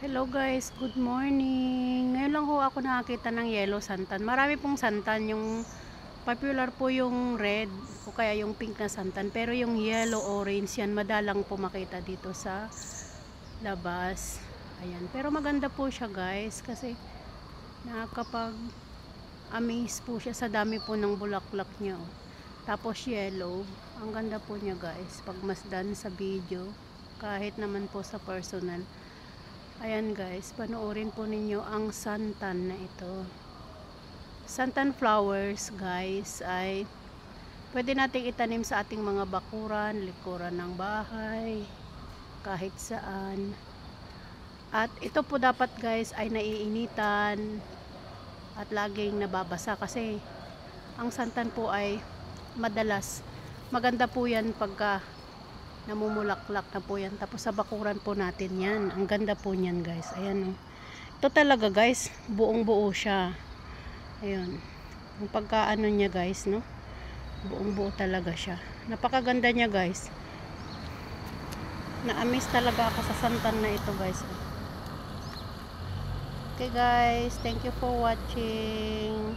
Hello guys, good morning. Ngayon lang ho ako nakakita ng yellow santan. Marami pong santan, yung popular po yung red o kaya yung pink na santan. Pero yung yellow, orange yan, madalang po makita dito sa labas. Ayan, pero maganda po siya guys kasi nakakapag-amaze po siya sa dami po ng bulaklak niya. Oh. Tapos yellow, ang ganda po niya guys pag masdan sa video, kahit naman po sa personal. Ayan guys, panoorin po ninyo ang santan na ito. Santan flowers guys ay pwede nating itanim sa ating mga bakuran, likuran ng bahay, kahit saan. At ito po dapat guys ay naiinitan at laging nababasa kasi ang santan po ay madalas maganda po yan pagka namumulaklak na po yan. Tapos sa bakuran po natin yan. Ang ganda po niyan guys. Ayan o. Ito talaga guys. Buong buo siya. Ayan. Ang pagkaano niya guys no. Buong buo talaga siya. Napakaganda niya guys. Na-amaze talaga ako sa santan na ito guys. Okay guys. Thank you for watching.